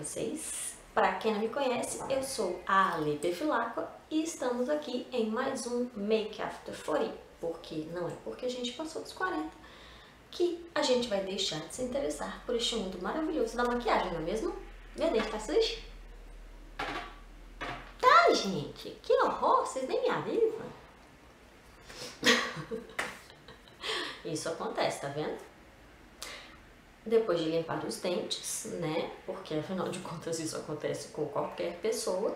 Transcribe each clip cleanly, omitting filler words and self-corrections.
vocês. Para quem não me conhece, eu sou a Ale Bevilacqua e estamos aqui em mais um Make After 40, porque não é porque a gente passou dos 40 que a gente vai deixar de se interessar por este mundo maravilhoso da maquiagem, não é mesmo? Meu Deus, tá sujo? Tá, gente, que horror, vocês nem me avisam. Isso acontece, tá vendo? Depois de limpar os dentes, né? Porque afinal de contas isso acontece com qualquer pessoa.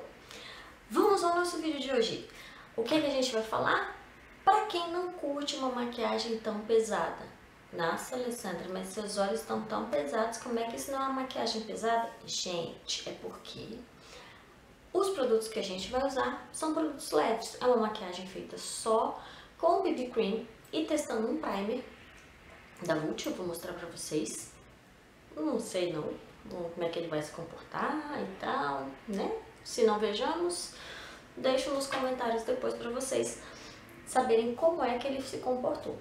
Vamos ao nosso vídeo de hoje. O que é que a gente vai falar? Para quem não curte uma maquiagem tão pesada. Nossa, Alessandra, mas seus olhos estão tão pesados, como é que isso não é uma maquiagem pesada? Gente, é porque os produtos que a gente vai usar são produtos leves. É uma maquiagem feita só com BB Cream e testando um primer da Vult, eu vou mostrar pra vocês. Não sei não como é que ele vai se comportar e tal, né? Se não vejamos, deixo nos comentários depois pra vocês saberem como é que ele se comportou.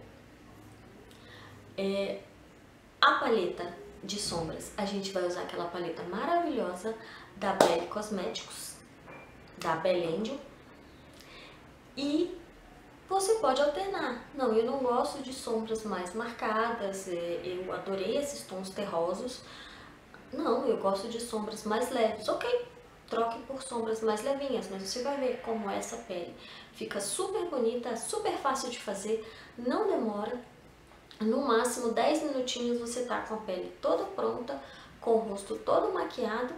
A paleta de sombras, a gente vai usar aquela paleta maravilhosa da Belly Cosméticos, da Belle Angel. E você pode alternar. Não, eu não gosto de sombras mais marcadas, eu adorei esses tons terrosos. Não, eu gosto de sombras mais leves. Ok, troque por sombras mais levinhas, mas você vai ver como essa pele fica super bonita, super fácil de fazer, não demora. No máximo 10 minutinhos você tá com a pele toda pronta, com o rosto todo maquiado,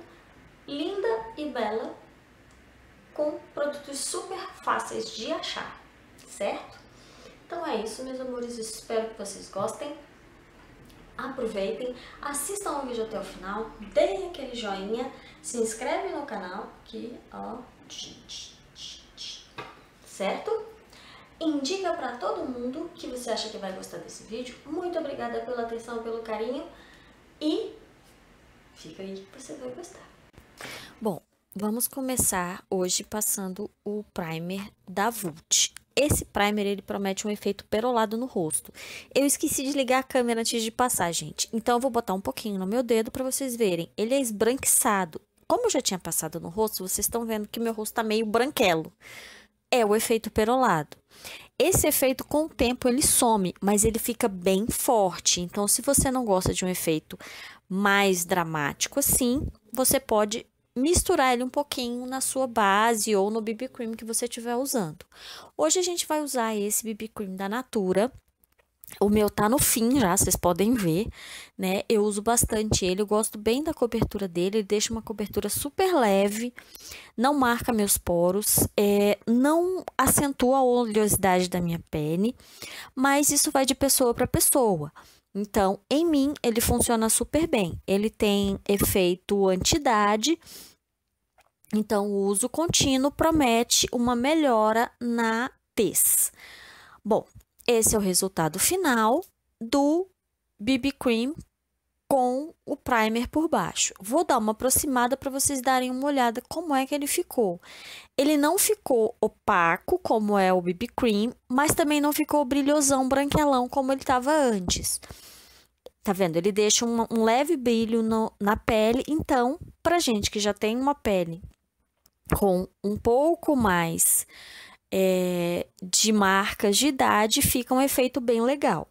linda e bela, com produtos super fáceis de achar. Certo? Então é isso, meus amores, espero que vocês gostem, aproveitem, assistam o vídeo até o final, deem aquele joinha, se inscreve no canal, que ó, certo? Indica pra todo mundo que você acha que vai gostar desse vídeo, muito obrigada pela atenção, pelo carinho e fica aí que você vai gostar. Bom, vamos começar hoje passando o primer da Vult. Esse primer, ele promete um efeito perolado no rosto. Eu esqueci de ligar a câmera antes de passar, gente. Então, eu vou botar um pouquinho no meu dedo para vocês verem. Ele é esbranquiçado. Como eu já tinha passado no rosto, vocês estão vendo que meu rosto tá meio branquelo. É o efeito perolado. Esse efeito, com o tempo, ele some, mas ele fica bem forte. Então, se você não gosta de um efeito mais dramático assim, você pode misturar ele um pouquinho na sua base ou no BB Cream que você estiver usando. Hoje a gente vai usar esse BB Cream da Natura. O meu tá no fim já, vocês podem ver, né? Eu uso bastante ele, eu gosto bem da cobertura dele, ele deixa uma cobertura super leve, não marca meus poros, não acentua a oleosidade da minha pele, mas isso vai de pessoa para pessoa. Então, em mim, ele funciona super bem. Ele tem efeito anti-idade, então o uso contínuo promete uma melhora na tez. Bom, esse é o resultado final do BB Cream com o primer por baixo. Vou dar uma aproximada para vocês darem uma olhada como é que ele ficou. Ele não ficou opaco, como é o BB Cream, mas também não ficou brilhosão, branquelão, como ele estava antes. Tá vendo? Ele deixa um leve brilho na pele. Então, pra gente que já tem uma pele com um pouco mais de marcas de idade, fica um efeito bem legal.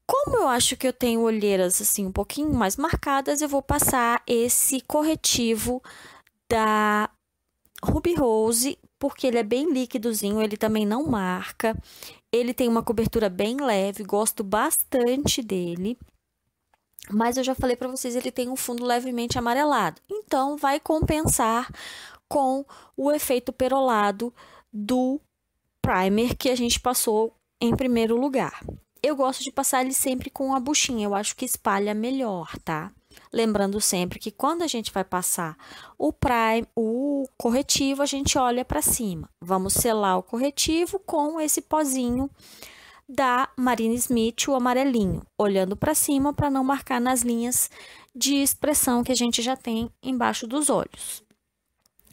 Como eu acho que eu tenho olheiras assim um pouquinho mais marcadas, eu vou passar esse corretivo da Ruby Rose, porque ele é bem líquidozinho, ele também não marca. Ele tem uma cobertura bem leve, gosto bastante dele. Mas eu já falei para vocês, ele tem um fundo levemente amarelado. Então, vai compensar com o efeito perolado do primer que a gente passou em primeiro lugar. Eu gosto de passar ele sempre com a buchinha, eu acho que espalha melhor, tá? Lembrando sempre que quando a gente vai passar o corretivo, a gente olha para cima. Vamos selar o corretivo com esse pozinho da Marina Smith, o amarelinho, olhando para cima para não marcar nas linhas de expressão que a gente já tem embaixo dos olhos.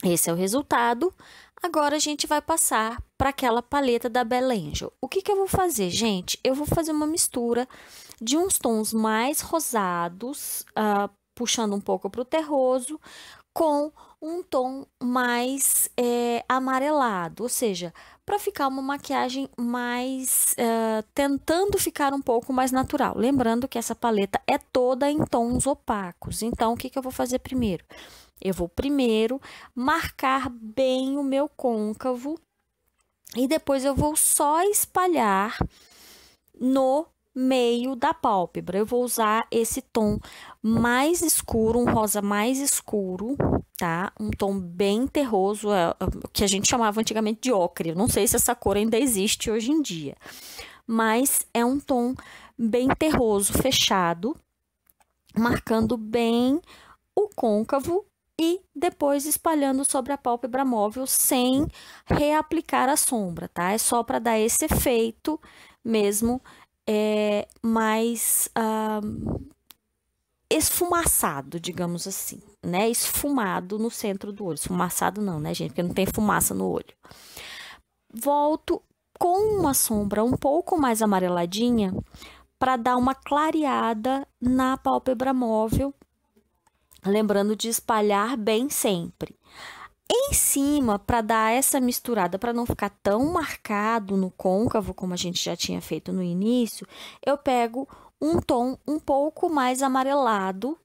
Esse é o resultado. Agora a gente vai passar para aquela paleta da Belle Angel. O que eu vou fazer, gente? Eu vou fazer uma mistura de uns tons mais rosados, puxando um pouco para o terroso, com um tom mais amarelado, ou seja, para ficar uma maquiagem mais, tentando ficar um pouco mais natural. Lembrando que essa paleta é toda em tons opacos, então o que eu vou fazer primeiro? Eu vou primeiro marcar bem o meu côncavo e depois eu vou só espalhar no meio da pálpebra. Eu vou usar esse tom mais escuro, um rosa mais escuro, tá? Um tom bem terroso, que a gente chamava antigamente de ocre. Eu não sei se essa cor ainda existe hoje em dia, mas é um tom bem terroso, fechado, marcando bem o côncavo e depois espalhando sobre a pálpebra móvel sem reaplicar a sombra, tá? É só para dar esse efeito mesmo, mais esfumaçado, digamos assim, né? Esfumado no centro do olho. Esfumaçado não, né, gente? Porque não tem fumaça no olho. Volto com uma sombra um pouco mais amareladinha para dar uma clareada na pálpebra móvel, lembrando de espalhar bem sempre. Em cima, para dar essa misturada, para não ficar tão marcado no côncavo, como a gente já tinha feito no início, eu pego um tom um pouco mais amarelado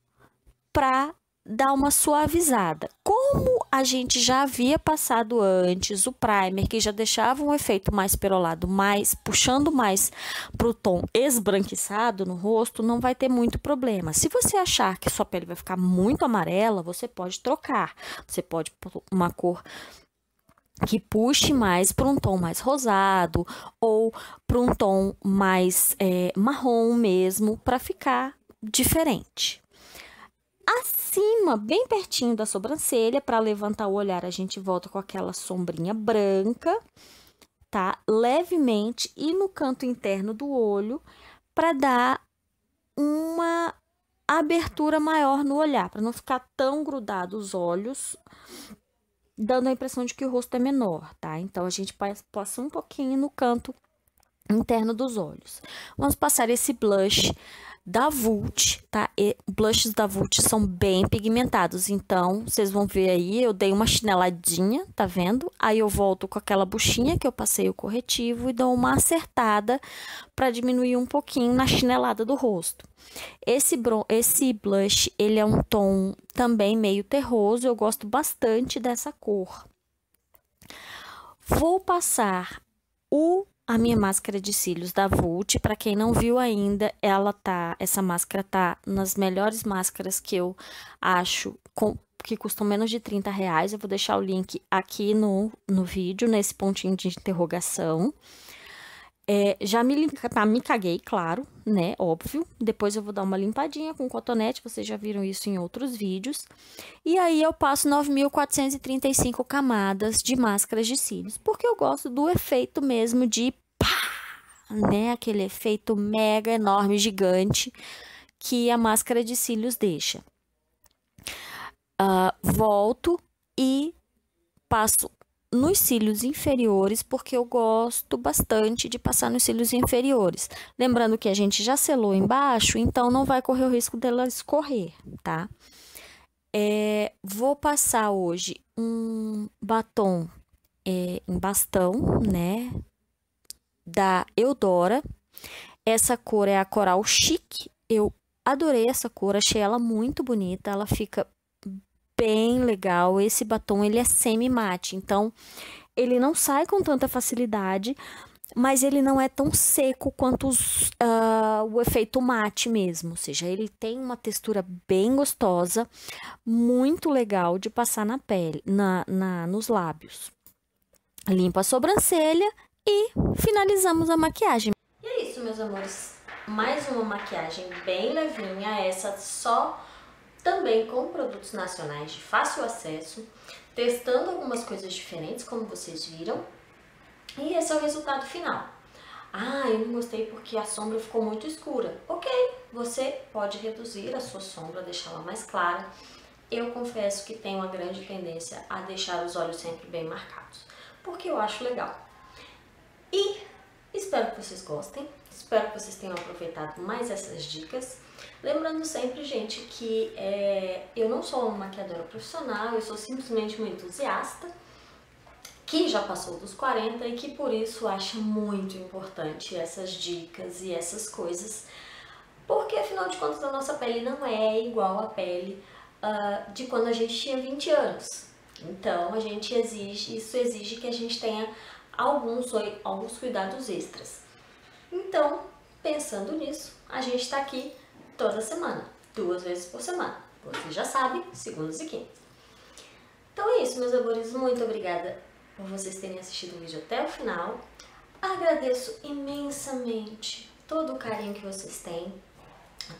para dar uma suavizada. Como a gente já havia passado antes o primer, que já deixava um efeito mais perolado, mais puxando mais para o tom esbranquiçado no rosto, não vai ter muito problema. Se você achar que sua pele vai ficar muito amarela, você pode trocar. Você pode pôr uma cor que puxe mais para um tom mais rosado ou para um tom mais marrom mesmo, para ficar diferente. Acima, bem pertinho da sobrancelha, para levantar o olhar, a gente volta com aquela sombrinha branca, tá? Levemente e no canto interno do olho, para dar uma abertura maior no olhar, para não ficar tão grudado os olhos, dando a impressão de que o rosto é menor, tá? Então, a gente passa um pouquinho no canto interno dos olhos. Vamos passar esse blush da Vult, tá? E blushes da Vult são bem pigmentados, então vocês vão ver aí, eu dei uma chineladinha, tá vendo? Aí eu volto com aquela buchinha que eu passei o corretivo e dou uma acertada para diminuir um pouquinho na chinelada do rosto. Esse blush, ele é um tom também meio terroso, eu gosto bastante dessa cor. Vou passar a minha máscara de cílios da Vult. Para quem não viu ainda, essa máscara tá nas melhores máscaras que eu acho, que custam menos de R$30. Eu vou deixar o link aqui no vídeo, nesse pontinho de interrogação. Já me caguei, claro, né? Óbvio. Depois eu vou dar uma limpadinha com cotonete, vocês já viram isso em outros vídeos. E aí eu passo 9.435 camadas de máscaras de cílios, porque eu gosto do efeito mesmo de pá, né? Aquele efeito mega enorme, gigante que a máscara de cílios deixa. Volto e passo nos cílios inferiores, porque eu gosto bastante de passar nos cílios inferiores. Lembrando que a gente já selou embaixo, então não vai correr o risco dela escorrer, tá? Vou passar hoje um batom em bastão, né? Da Eudora. Essa cor é a Coral Chic. Eu adorei essa cor, achei ela muito bonita, ela fica bem legal. Esse batom, ele é semi-mate, então ele não sai com tanta facilidade, mas ele não é tão seco quanto o efeito mate mesmo, ou seja, ele tem uma textura bem gostosa, muito legal de passar na pele, nos lábios. Limpo a sobrancelha e finalizamos a maquiagem. E é isso, meus amores, mais uma maquiagem bem levinha, essa só também com produtos nacionais de fácil acesso, testando algumas coisas diferentes, como vocês viram. E esse é o resultado final. Eu não gostei porque a sombra ficou muito escura. Ok, você pode reduzir a sua sombra, deixá-la mais clara. Eu confesso que tenho uma grande tendência a deixar os olhos sempre bem marcados, porque eu acho legal. E espero que vocês gostem, espero que vocês tenham aproveitado mais essas dicas. Lembrando sempre, gente, que eu não sou uma maquiadora profissional, eu sou simplesmente uma entusiasta que já passou dos 40 e que por isso acha muito importante essas dicas e essas coisas, porque afinal de contas a nossa pele não é igual à pele de quando a gente tinha 20 anos. Então isso exige que a gente tenha alguns cuidados extras. Então, pensando nisso, a gente está aqui toda semana, 2 vezes por semana. Você já sabe, segundas e quintas. Então é isso, meus amores, muito obrigada por vocês terem assistido o vídeo até o final. Agradeço imensamente todo o carinho que vocês têm,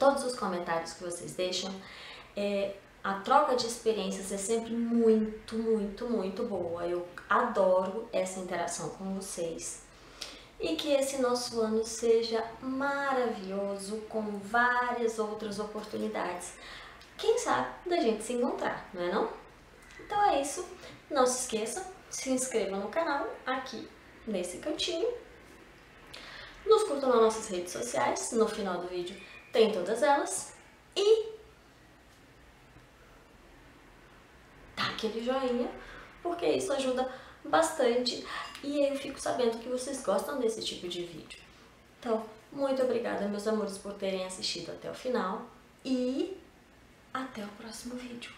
todos os comentários que vocês deixam. A troca de experiências é sempre muito, muito, muito boa. Eu adoro essa interação com vocês. E que esse nosso ano seja maravilhoso, com várias outras oportunidades. Quem sabe da gente se encontrar, não é não? Então é isso. Não se esqueça, se inscreva no canal, aqui nesse cantinho. Nos curtam nas nossas redes sociais, no final do vídeo tem todas elas. E dá aquele joinha, porque isso ajuda bastante e eu fico sabendo que vocês gostam desse tipo de vídeo. Então, muito obrigada, meus amores, por terem assistido até o final e até o próximo vídeo.